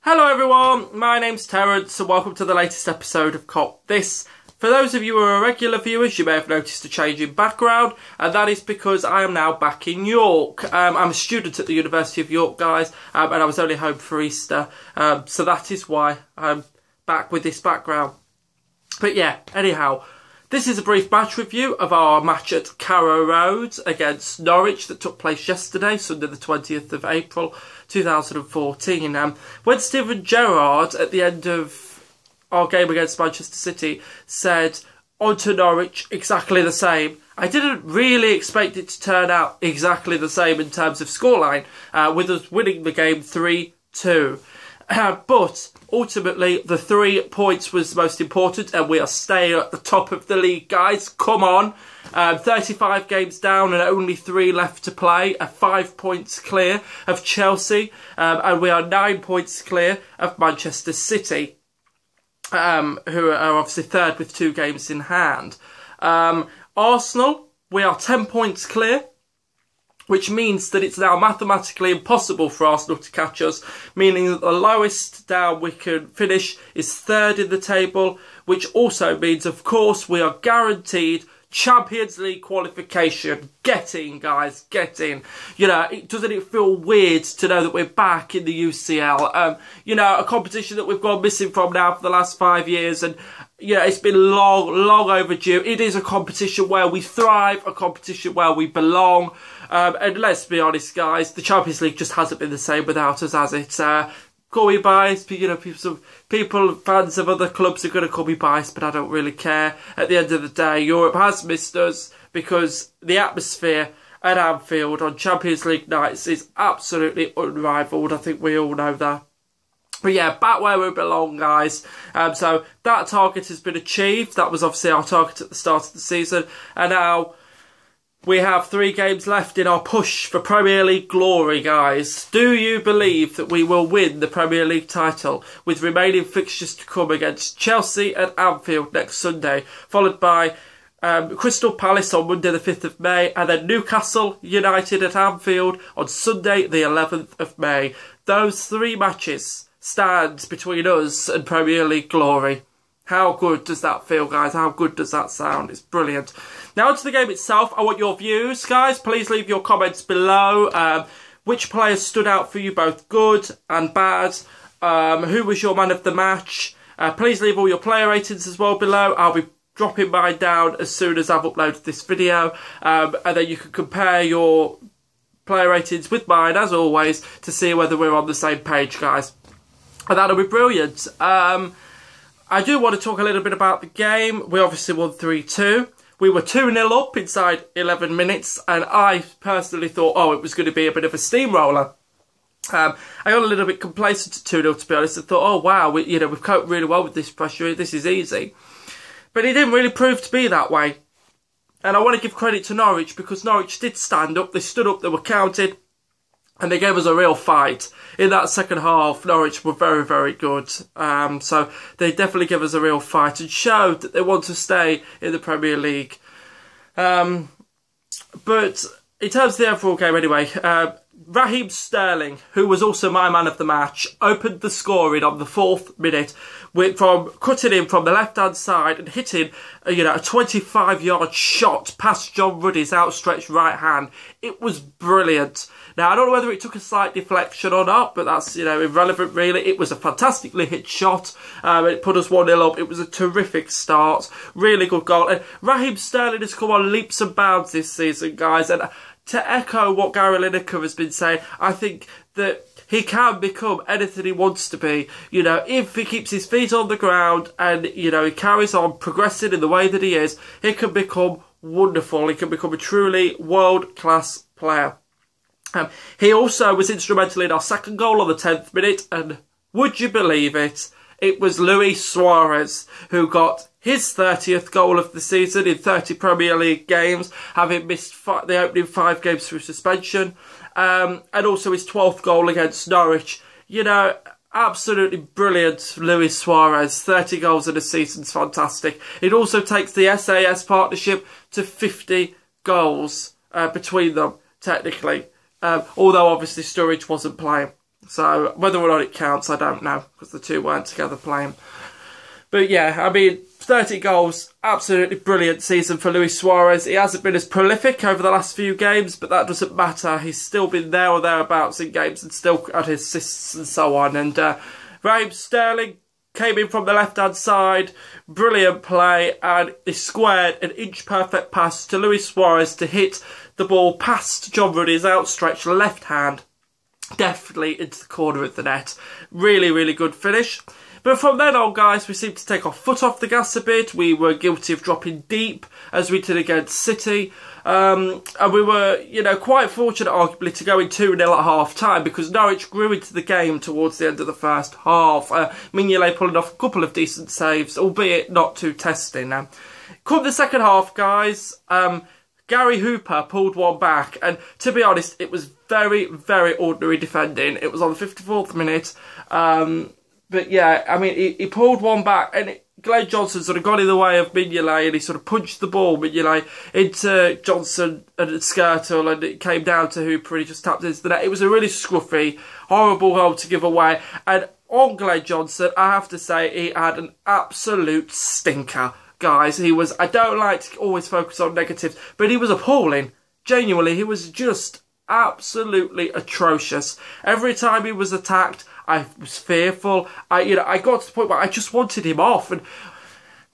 Hello everyone, my name's Terence and welcome to the latest episode of KopThis. For those of you who are regular viewers, you may have noticed a change in background, and that is because I am now back in York. I'm a student at the University of York, guys, and I was only home for Easter, so that is why I'm back with this background. But yeah, anyhow, this is a brief match review of our match at Carrow Road against Norwich that took place yesterday, Sunday the 20th of April 2014. When Steven Gerrard, at the end of our game against Manchester City, said, "On to Norwich, exactly the same," I didn't really expect it to turn out exactly the same in terms of scoreline, with us winning the game 3-2. But ultimately, the 3 points was most important, and we are staying at the top of the league, guys. Come on. 35 games down and only 3 left to play. 5 points clear of Chelsea, and we are 9 points clear of Manchester City, who are obviously third with 2 games in hand. Arsenal, we are 10 points clear, which means that it's now mathematically impossible for Arsenal to catch us, meaning that the lowest down we can finish is 3rd in the table, which also means, of course, we are guaranteed Champions League qualification. Get in, guys, get in. You know, doesn't it feel weird to know that we're back in the UCL? You know, a competition that we've gone missing from now for the last 5 years, and yeah, it's been long overdue. It is a competition where we thrive, a competition where we belong. And let's be honest, guys, the Champions League just hasn't been the same without us, has it? Call me biased, you know, people, fans of other clubs are going to call me biased, but I don't really care. At the end of the day, Europe has missed us because the atmosphere at Anfield on Champions League nights is absolutely unrivaled. I think we all know that. But yeah, back where we belong, guys. So that target has been achieved. That was obviously our target at the start of the season. And now we have 3 games left in our push for Premier League glory, guys. Do you believe that we will win the Premier League title with remaining fixtures to come against Chelsea at Anfield next Sunday, followed by Crystal Palace on Monday the 5th of May, and then Newcastle United at Anfield on Sunday the 11th of May. Those 3 matches stand between us and Premier League glory. How good does that feel, guys? How good does that sound? It's brilliant. Now, onto the game itself. I want your views, guys. Please leave your comments below. Which players stood out for you, both good and bad? Who was your man of the match? Please leave all your player ratings as well below. I'll be dropping mine down as soon as I've uploaded this video. And then you can compare your player ratings with mine, as always, to see whether we're on the same page, guys. And that'll be brilliant. I do want to talk a little bit about the game. We obviously won 3-2. We were 2-0 up inside 11 minutes, and I personally thought, oh, it was going to be a bit of a steamroller. I got a little bit complacent at 2-0, to be honest. I thought, oh, wow, we've coped really well with this pressure. This is easy. But it didn't really prove to be that way. And I want to give credit to Norwich, because Norwich did stand up. They stood up, they were counted, and they gave us a real fight. In that second half, Norwich were very, very good. So they definitely gave us a real fight and showed that they want to stay in the Premier League. But in terms of the overall game anyway, Raheem Sterling, who was also my man of the match, opened the scoring on the 4th minute from cutting in from the left-hand side and hitting a 25-yard shot past John Ruddy's outstretched right hand. It was brilliant. Now, I don't know whether it took a slight deflection or not, but that's, irrelevant really. It was a fantastically hit shot. It put us 1-0 up. It was a terrific start. Really good goal. And Raheem Sterling has come on leaps and bounds this season, guys. And to echo what Gary Lineker has been saying, I think that he can become anything he wants to be. If he keeps his feet on the ground and, he carries on progressing in the way that he is, he can become wonderful. He can become a truly world-class player. He also was instrumental in our second goal on the 10th minute, and would you believe it? It was Luis Suarez who got his 30th goal of the season in 30 Premier League games, having missed the opening 5 games through suspension, and also his 12th goal against Norwich. Absolutely brilliant, Luis Suarez. 30 goals in a season's fantastic. It also takes the SAS partnership to 50 goals between them, technically. Although obviously Sturridge wasn't playing. So whether or not it counts, I don't know, because the two weren't together playing. But yeah, I mean, 30 goals, absolutely brilliant season for Luis Suarez. He hasn't been as prolific over the last few games, but that doesn't matter. He's still been there or thereabouts in games and still had his assists and so on. And Raheem Sterling came in from the left-hand side, brilliant play, and he squared an inch-perfect pass to Luis Suarez to hit the ball past John Ruddy's outstretched left hand, definitely into the corner of the net. Really, really good finish. But from then on, guys, we seemed to take our foot off the gas a bit. We were guilty of dropping deep, as we did against City. And we were, you know, quite fortunate, arguably, to go in 2-0 at half-time, because Norwich grew into the game towards the end of the first half. Mignolet pulling off a couple of decent saves, albeit not too testing. Now, come the second half, guys, Gary Hooper pulled one back, and to be honest, it was very, very ordinary defending. It was on the 54th minute. But yeah, I mean, he pulled one back, and Glenn Johnson sort of got in the way of Mignolet, and he sort of punched the ball, Mignolet, into Johnson and Skirtle, and it came down to Hooper, and he just tapped into the net. It was a really scruffy, horrible goal to give away. And on Glenn Johnson, I have to say, he had an absolute stinker, guys. He was, I don't like to always focus on negatives, but he was appalling. Genuinely, he was just absolutely atrocious. Every time he was attacked, I was fearful. I got to the point where I just wanted him off. And,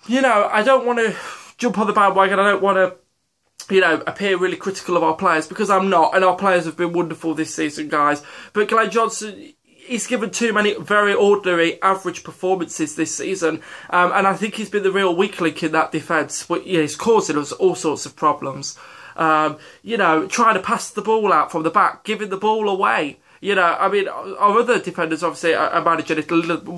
you know, I don't want to jump on the bandwagon. I don't want to, you know, appear really critical of our players, because I'm not. And our players have been wonderful this season, guys. But Glenn Johnson, he's given too many very ordinary, average performances this season. And I think he's been the real weak link in that defence. But, yeah, he's causing us all sorts of problems. You know, trying to pass the ball out from the back, giving the ball away. You know, I mean, our other defenders obviously are managing it a little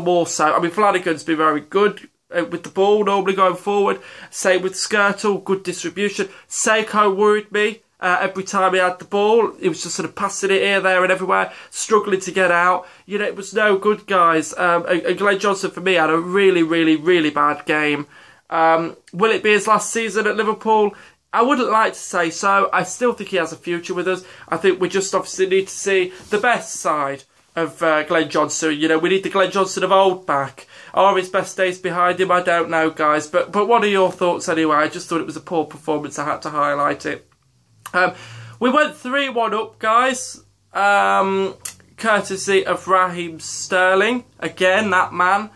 more so. I mean, Flanagan's been very good with the ball, normally going forward. Same with Skirtle, good distribution. Seiko worried me every time he had the ball. He was just sort of passing it here, there and everywhere, struggling to get out. You know, it was no good, guys. And Glenn Johnson, for me, had a really, really, really bad game. Will it be his last season at Liverpool? I wouldn't like to say so. I still think he has a future with us. I think we just obviously need to see the best side of Glenn Johnson. You know, we need the Glenn Johnson of old back. Are his best days behind him? I don't know, guys. But what are your thoughts anyway? I just thought it was a poor performance. I had to highlight it. We went 3-1 up, guys. Courtesy of Raheem Sterling. Again, that man.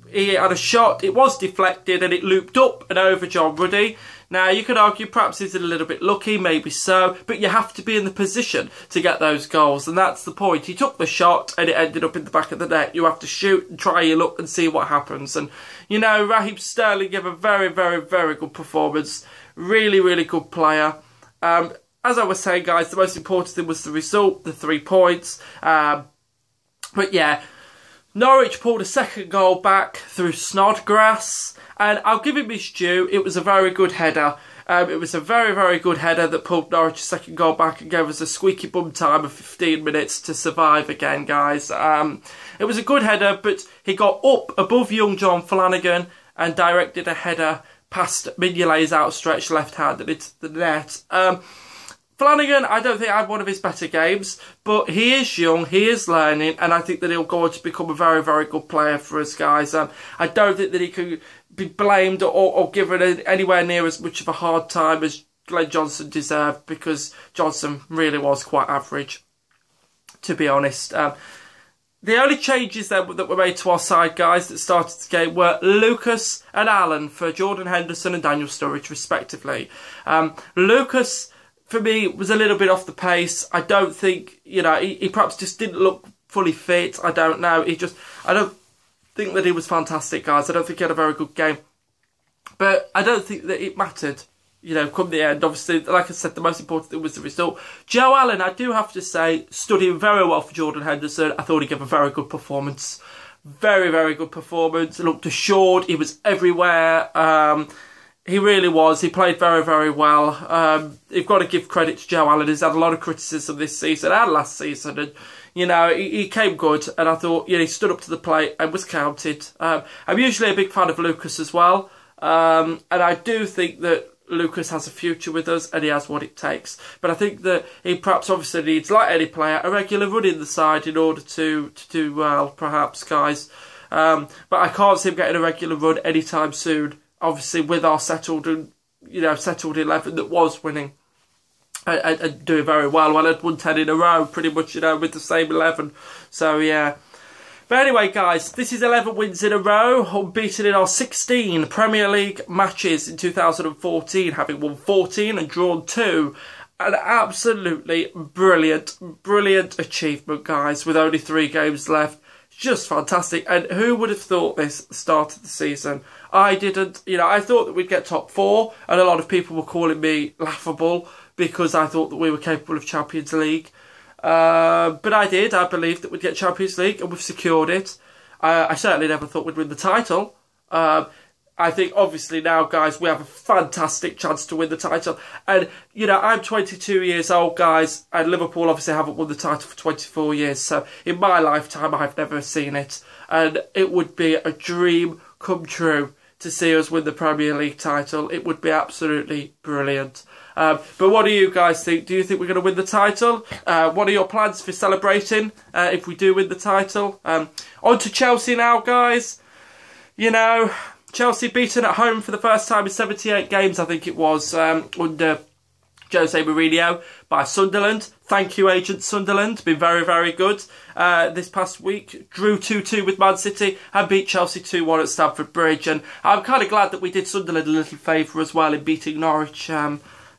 He had a shot. It was deflected and it looped up and over John Ruddy. Now, you could argue perhaps he's a little bit lucky, maybe so, but you have to be in the position to get those goals, and that's the point. He took the shot and it ended up in the back of the net. You have to shoot and try your luck and see what happens. And, you know, Raheem Sterling gave a very, very, very good performance. Really, really good player. As I was saying, guys, the most important thing was the result, the 3 points. But yeah, Norwich pulled a second goal back through Snodgrass. And I'll give him his due. It was a very good header. It was a very, very good header that pulled Norwich's second goal back and gave us a squeaky bum time of 15 minutes to survive again, guys. It was a good header, but he got up above young John Flanagan and directed a header past Mignolet's outstretched left hand and into the net. Flanagan, I don't think had one of his better games, but he is young, he is learning, and I think that he'll go on to become a very, very good player for us, guys. I don't think that he can be blamed or given anywhere near as much of a hard time as Glenn Johnson deserved, because Johnson really was quite average, to be honest. The only changes that were made to our side, guys, that started the game were Lucas and Allen for Jordan Henderson and Daniel Sturridge, respectively. Lucas, for me, was a little bit off the pace. I don't think, you know, he perhaps just didn't look fully fit. I don't know. I don't think that he was fantastic, guys. I don't think he had a very good game. But I don't think that it mattered, you know, come the end. Obviously, like I said, the most important thing was the result. Joe Allen, I do have to say, stood in very well for Jordan Henderson. I thought he gave a very good performance. Very, very good performance. He looked assured. He was everywhere. He really was. He played very, very well. You've got to give credit to Joe Allen. He's had a lot of criticism this season and last season. And, you know, he came good. And I thought, you know, he stood up to the plate and was counted. I'm usually a big fan of Lucas as well. And I do think that Lucas has a future with us and he has what it takes. But I think that he perhaps obviously needs, like any player, a regular run in the side in order to do well, perhaps, guys. But I can't see him getting a regular run anytime soon. Obviously, with our settled 11 that was winning and doing very well. Well, I'd won 10 in a row, pretty much, with the same 11. So, yeah. But anyway, guys, this is 11 wins in a row, unbeaten in our 16 Premier League matches in 2014, having won 14 and drawn 2. An absolutely brilliant achievement, guys, with only 3 games left. Just fantastic. And who would have thought this at the start of the season? I didn't. I thought that we'd get top 4, and a lot of people were calling me laughable because I thought that we were capable of Champions League. But I did. I believed that we'd get Champions League, and we've secured it. I certainly never thought we'd win the title. I think, obviously, now, guys, we have a fantastic chance to win the title. And, I'm 22 years old, guys, and Liverpool obviously haven't won the title for 24 years. So, in my lifetime, I've never seen it. And it would be a dream come true to see us win the Premier League title. It would be absolutely brilliant. But what do you guys think? Do you think we're going to win the title? What are your plans for celebrating if we do win the title? On to Chelsea now, guys. Chelsea beaten at home for the first time in 78 games, I think it was, under Jose Mourinho by Sunderland. Thank you, Agent Sunderland. Been very, very good. This past week, drew 2-2 with Man City and beat Chelsea 2-1 at Stamford Bridge. And I'm kind of glad that we did Sunderland a little favour as well in beating Norwich.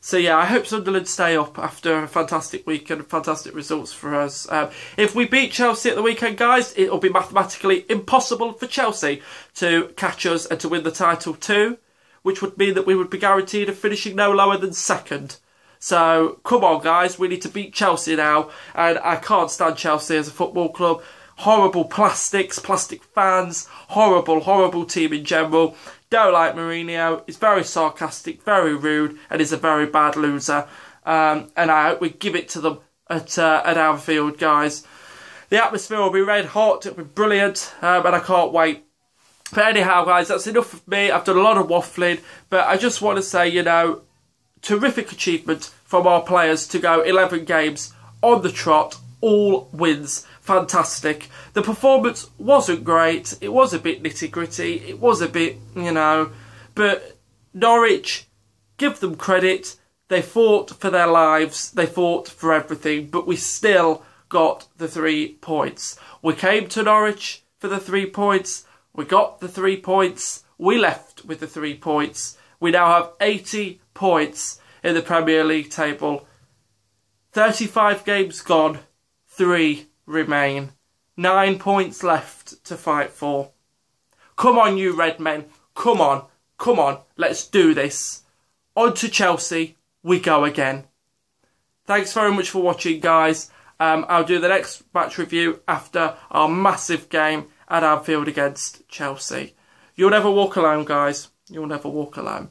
So yeah, I hope Sunderland stay up after a fantastic week and fantastic results for us. If we beat Chelsea at the weekend, guys, it'll be mathematically impossible for Chelsea to catch us and to win the title too, which would mean that we would be guaranteed of finishing no lower than 2nd. So come on, guys, we need to beat Chelsea now, and I can't stand Chelsea as a football club. Horrible plastic fans, horrible team in general. Don't like Mourinho. He's very sarcastic, very rude, and he's a very bad loser. And I hope we give it to them at Anfield, guys. The atmosphere will be red hot. It'll be brilliant, and I can't wait. But anyhow, guys, that's enough of me. I've done a lot of waffling, but I just want to say, terrific achievement from our players to go 11 games on the trot, all wins. Fantastic. The performance wasn't great. It was a bit nitty-gritty. It was a bit, But Norwich, give them credit. They fought for their lives. They fought for everything. But we still got the 3 points. We came to Norwich for the 3 points. We got the 3 points. We left with the 3 points. We now have 80 points in the Premier League table. 35 games gone. 3 remain. 9 points left to fight for. Come on, you red men. Come on. Let's do this. On to Chelsea we go again. Thanks very much for watching, guys. I'll do the next match review after our massive game at Anfield against Chelsea. You'll never walk alone, guys. You'll never walk alone.